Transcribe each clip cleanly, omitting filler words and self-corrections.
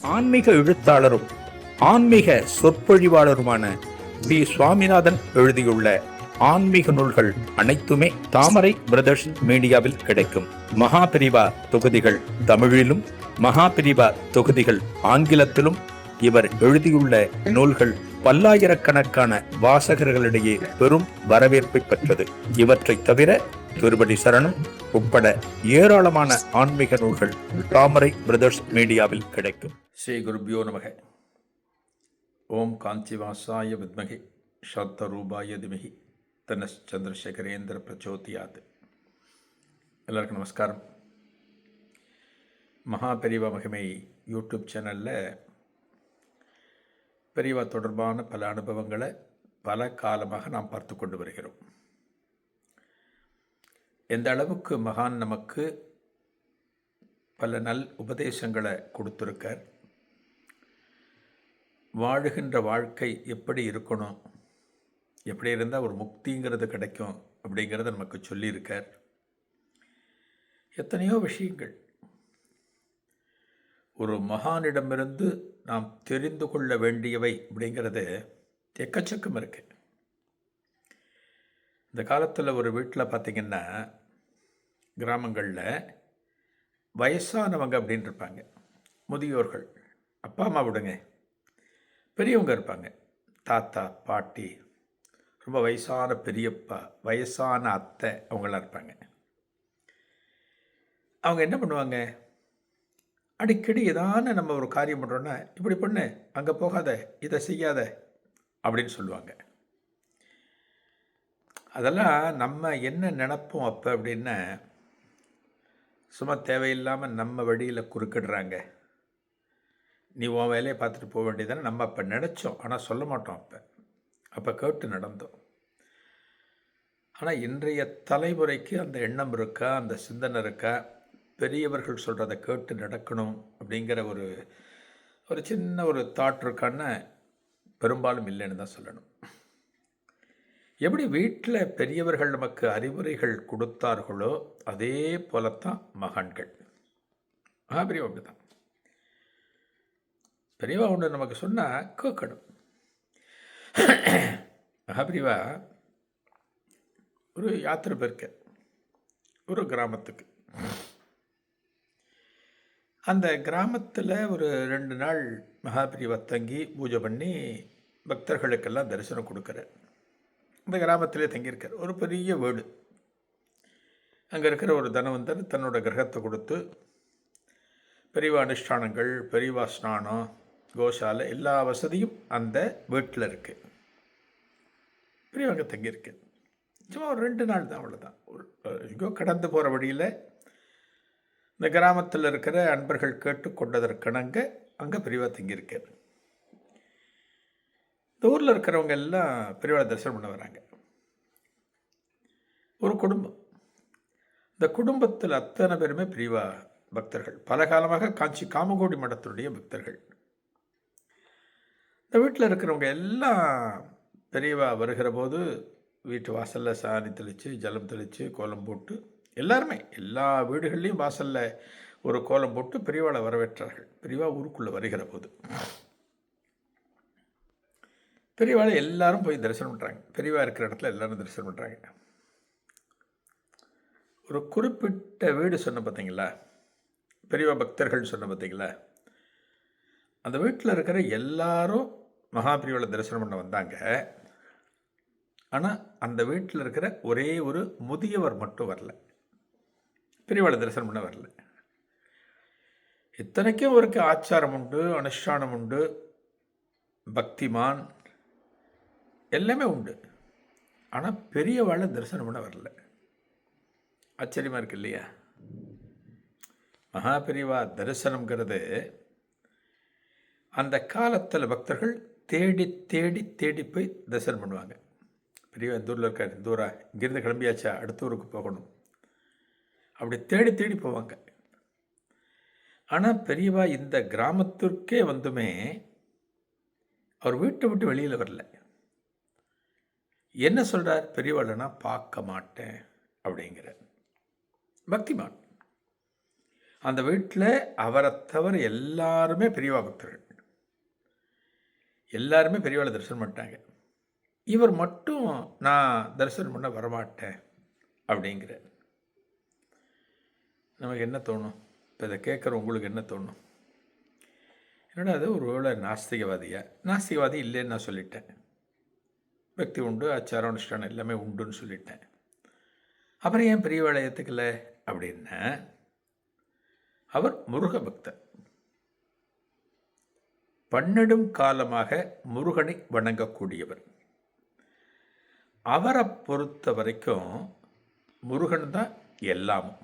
ஆன்மீக எழுத்தாளரும் ஆன்மீக சொற்பொழிவாளருமான பி. சுவாமிநாதன் எழுதியுள்ள ஆன்மீக நூல்கள் அனைத்துமே தாமரை பிரதர்ஸ் மீடியாவில் கிடைக்கும். மகாபிரிவா தொகுதிகள் தமிழிலும், மகாபிரிவா தொகுதிகள் ஆங்கிலத்திலும் இவர் எழுதியுள்ள நூல்கள் பல்லாயிரக்கணக்கான வாசகர்களிடையே பெரும் வரவேற்பை பெற்றது. இவற்றை தவிர திருப்படி சரணம் உட்பட ஏராளமான ஆன்மீக நூல்கள் தாமரை பிரதர்ஸ் மீடியாவில் கிடைக்கும். ஸ்ரீ குருபியோ நமக. ஓம் காஞ்சிவாசாய வித்மகி சாந்தரூபாய திமகி தனஸ் சந்திரசேகரேந்திர பிரச்சோதியாத். எல்லாருக்கும் நமஸ்காரம். மகாபெரிவா மகிமை யூடியூப் சேனலில் பெரியவா தொடர்பான பல அனுபவங்களை பல காலமாக நாம் பார்த்து கொண்டு வருகிறோம். எந்த அளவுக்கு மகான் நமக்கு பல நல் உபதேசங்களை கொடுத்துருக்கார், வாழுகின்ற வாழ்க்கை எப்படி இருக்கணும், எப்படி இருந்தால் ஒரு முக்திங்கிறது கிடைக்கும் அப்படிங்கிறத நமக்கு சொல்லியிருக்கார். எத்தனையோ விஷயங்கள் ஒரு மகானிடமிருந்து நாம் தெரிந்து கொள்ள வேண்டியவை அப்படிங்கிறது எக்கச்சக்கம் இருக்கு. இந்த காலத்தில் ஒரு வீட்டில் பார்த்திங்கன்னா, கிராமங்களில் வயசானவங்க அப்படின்னு இருப்பாங்க, முதியோர்கள், அப்பா அம்மா விடுங்க, பெரியவங்க இருப்பாங்க, தாத்தா பாட்டி, ரொம்ப வயசான பெரியப்பா, வயசான அத்தை, அவங்களாம் இருப்பாங்க. அவங்க என்ன பண்ணுவாங்க, அடிக்கடி ஏதான நம்ம ஒரு காரியம் பண்ணுறோன்னா, இப்படி பண்ணு, அங்கே போகாத, இதை செய்யாத அப்படின்னு சொல்லுவாங்க. அதெல்லாம் நம்ம என்ன நினப்போம் அப்போ அப்படின்னா, சும்மா தேவையில்லாமல் நம்ம வழியில் குறுக்கிடுறாங்க, நீ உன் வேலையை பார்த்துட்டு போக வேண்டியதானே நம்ம அப்போ நினச்சோம். ஆனால் சொல்ல மாட்டோம், அப்போ கேட்டு நடந்தோம். ஆனால் இன்றைய தலைமுறைக்கு அந்த எண்ணம் இருக்கா, அந்த சிந்தனை இருக்கா, பெரியவர்கள் சொல்கிறத கேட்டு நடக்கணும் அப்படிங்கிற ஒரு சின்ன ஒரு தாட் இருக்கான்னு பெரும்பாலும் இல்லைன்னு தான் சொல்லணும். எப்படி வீட்டில் பெரியவர்கள் நமக்கு அறிவுரைகள் கொடுத்தார்களோ அதே போலத்தான் மகான்கள். மகாபிரிவா அப்படி தான். பெரியவா ஒன்று நமக்கு சொன்னால் கேட்கணும். மகாபிரிவா ஒரு யாத்திரை போயிருக்க ஒரு கிராமத்துக்கு. அந்த கிராமத்தில் ஒரு 2 நாள் மகாபிரிவா தங்கி பூஜை பண்ணி பக்தர்களுக்கெல்லாம் தரிசனம் கொடுக்குறார். அந்த கிராமத்திலே தங்கியிருக்கார். ஒரு பெரிய வீடு. அங்கே இருக்கிற ஒரு தனவந்தர் தன்னோட கிரகத்தை கொடுத்து பெரியவா அனுஷ்டானங்கள், பெரியவா ஸ்நானம், கோசாலை, எல்லா வசதியும் அந்த வீட்டில் இருக்குது. பெரியவா அங்கே தங்கியிருக்கு. சும்மா ஒரு 2 நாள் தான், அவ்வளோதான். எங்கோ கடந்து போகிற வழியில் இந்த கிராமத்தில் இருக்கிற அன்பர்கள் கேட்டுக்கொண்டதற்கிணங்க அங்கே பெரியவா தங்கியிருக்கார். இந்த ஊரில் இருக்கிறவங்க எல்லாம் பெரியவா தரிசனம் பண்ண வராங்க. ஒரு குடும்பம். இந்த குடும்பத்தில் அத்தனை பேருமே பெரியவா பக்தர்கள், பல காலமாக காஞ்சி காமகோடி மடத்தினுடைய பக்தர்கள். இந்த வீட்டில் இருக்கிறவங்க எல்லாம் பெரியவா வருகிற போது வீட்டு வாசலில் சாணி தெளித்து, ஜலம் தெளித்து, கோலம் போட்டு, எல்லாருமே எல்லா வீடுகள்லேயும் வாசலில் ஒரு கோலம் போட்டு பெரியவாளை வரவேற்றார்கள். பெரியவா ஊருக்குள்ளே வருகிற போது பெரியவாளை எல்லாரும் போய் தரிசனம் பண்ணுறாங்க. பெரியவா இருக்கிற இடத்துல எல்லாரும் தரிசனம் பண்ணுறாங்க. ஒரு குறிப்பிட்ட வீடு சொன்ன பார்த்தீங்களா, பெரியவா பக்தர்கள் சொன்ன பார்த்தீங்களா, அந்த வீட்டில் இருக்கிற எல்லாரும் மகாபிரிவாளை தரிசனம் பண்ண வந்தாங்க. ஆனால் அந்த வீட்டில் இருக்கிற ஒரே ஒரு முதியவர் மட்டும் வரல, பெரியவாளை தரிசனம் பண்ண வரல. இத்தனைக்கும் அவருக்கு ஆச்சாரம் உண்டு, அனுஷ்டானம் உண்டு, பக்திமான், எல்லாமே உண்டு. ஆனால் பெரியவாளை தரிசனம் பண்ண வரல. ஆச்சரியமாக இருக்கு இல்லையா? மகாபெரிவா தரிசனம்ங்கிறது அந்த காலத்தில் பக்தர்கள் தேடி தேடி தேடி போய் தரிசனம் பண்ணுவாங்க. பெரியவா இந்த ஊரில் இருக்காரு, இந்த ஊரா, இங்கேருந்து கிளம்பியாச்சா, அடுத்த ஊருக்கு போகணும், அப்படி தேடி தேடி போவாங்க. ஆனால் பெரியவா இந்த கிராமத்திற்கே வந்துமே அவர் வீட்டை விட்டு வெளியில் வரல. என்ன சொல்கிறார் பெரியவாளனா, பார்க்க மாட்டேன் அப்படிங்கிற பக்திமான். அந்த வீட்டில் அவரை தவிர எல்லாருமே பெரியவா பக்தர்கள், எல்லாருமே பெரியவாளை தரிசனம் பண்ணிட்டாங்க. இவர் மட்டும் நான் தரிசனம் பண்ண வரமாட்டேன் அப்படிங்கிறார். நமக்கு என்ன தோணும்? இப்போ இதை கேட்குற உங்களுக்கு என்ன தோணும்? என்னடா அது ஒரு வேளை நாஸ்திகவாதி இல்லைன்னு நான் சொல்லிட்டேன். பக்தி உண்டு, ஆச்சாரம் அனுஷ்டானம் எல்லாமே உண்டுன்னு சொல்லிட்டேன். அப்புறம் ஏன் பெரிய வேலை ஏற்றுக்கல அப்படின்னா, அவர் முருக பக்தர். பன்னெடும் காலமாக முருகனை வணங்கக்கூடியவர். அவரை பொறுத்த வரைக்கும் முருகன் தான் எல்லாமும்.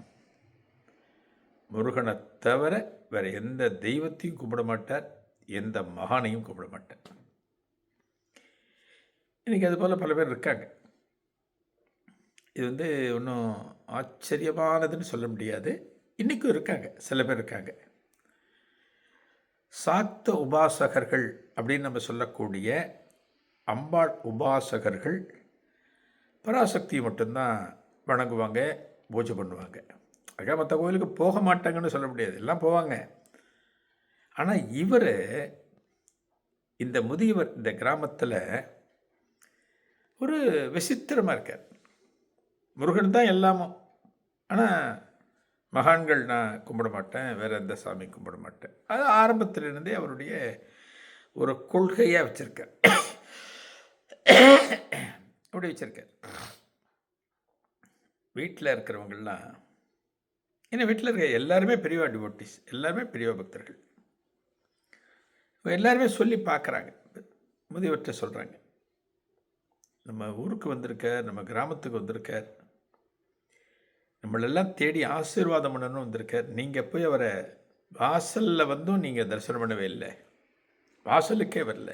முருகனை தவிர வேறு எந்த தெய்வத்தையும் கும்பிட மாட்டார், எந்த மகானையும் கும்பிட மாட்டார். இன்றைக்கி அது போல் பல பேர் இருக்காங்க. இது ஒன்றும் ஆச்சரியமானதுன்னு சொல்ல முடியாது. இன்றைக்கும் இருக்காங்க, சில பேர் இருக்காங்க. சாக்த உபாசகர்கள் அப்படின்னு நம்ம சொல்லக்கூடிய அம்பாள் உபாசகர்கள் பராசக்தியை மட்டும்தான் வணங்குவாங்க, பூஜை பண்ணுவாங்க. அதுக்காக மற்ற கோயிலுக்கு போக மாட்டாங்கன்னு சொல்ல முடியாது, எல்லாம் போவாங்க. ஆனால் இவர், இந்த முதியவர், இந்த கிராமத்தில் ஒரு விசித்திரமாக இருக்கார். முருகன் தான் எல்லாமும், ஆனால் மகான்கள் நான் கும்பிட மாட்டேன், வேறு எந்த சாமி கும்பிட மாட்டேன். அது ஆரம்பத்திலிருந்தே அவருடைய ஒரு கொள்கையாக வச்சுருக்கார். அப்படி வச்சுருக்கார். வீட்டில் இருக்கிறவங்கள்லாம், ஏன்னா வீட்டில் இருக்க எல்லாருமே பெரியவா டிவோட்டிஸ், எல்லாருமே பெரியவா பக்தர்கள். எல்லாருமே சொல்லி பார்க்குறாங்க, முதியவற்றை சொல்கிறாங்க, நம்ம ஊருக்கு வந்திருக்கார், நம்ம கிராமத்துக்கு வந்திருக்கார், நம்மளெல்லாம் தேடி ஆசீர்வாதம் பண்ணணும் வந்திருக்கார். நீங்கள் போய் அவரை வாசலில் வந்தும் நீங்கள் தரிசனம் பண்ணவே இல்லை, வாசலுக்கே வரல.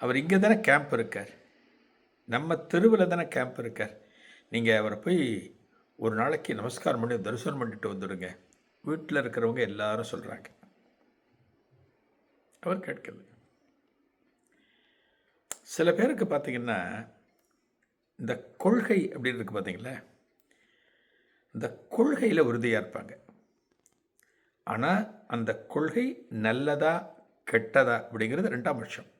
அவர் இங்கே தானே கேம்ப் இருக்கார், நம்ம தெருவில் தானே கேம்ப் இருக்கார். நீங்கள் அவரை போய் ஒரு நாளைக்கு நமஸ்காரம் பண்ணி தரிசனம் பண்ணிட்டு வந்துடுங்க. வீட்டில் இருக்கிறவங்க எல்லாரும் சொல்கிறாங்க. அவர் கேட்கல. சில பேருக்கு பார்த்திங்கன்னா இந்த கொள்கை அப்படின்னு இருக்குது பார்த்தீங்களா, இந்த கொள்கையில் உறுதியாக இருப்பாங்க. ஆனால் அந்த கொள்கை நல்லதா கெட்டதா அப்படிங்கிறது ரெண்டாம் பட்சம்.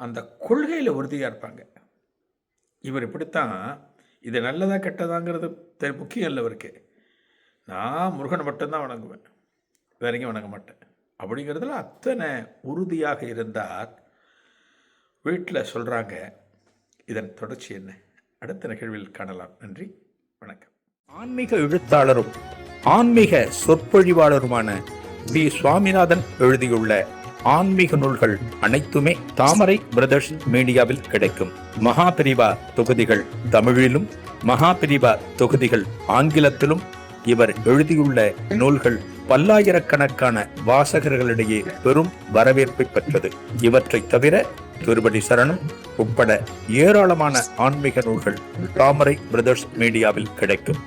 அந்த கொள்கையில் உறுதியாக இருப்பாங்க. இவர் இப்படித்தான், இது நல்லதா கெட்டதாங்கிறது முக்கியம் இல்லை அவருக்கு. நான் முருகனை மட்டும்தான் வணங்குவேன், வேற எங்கேயும் வணங்க மாட்டேன் அப்படிங்கிறதுல அத்தனை உறுதியாக இருந்தார். வீட்டில் சொல்கிறாங்க. இதன் தொடர்ச்சி என்ன? அடுத்த நிகழ்வில் காணலாம். நன்றி, வணக்கம். ஆன்மீக எழுத்தாளரும் ஆன்மீக சொற்பொழிவாளருமான பி. சுவாமிநாதன் எழுதியுள்ள ஆன்மீக நூல்கள் அனைத்துமே தாமரை பிரதர்ஸ் மீடியாவில் கிடைக்கும். மகாபிரிவா தொகுதிகள் தமிழிலும், மகாபிரிவா தொகுதிகள் ஆங்கிலத்திலும் இவர் எழுதியுள்ள நூல்கள் பல்லாயிரக்கணக்கான வாசகர்களிடையே பெரும் வரவேற்பை பெற்றது. இவற்றை தவிர திருப்பதி சரணம் உட்பட ஏராளமான ஆன்மீக நூல்கள் தாமரை பிரதர்ஸ் மீடியாவில் கிடைக்கும்.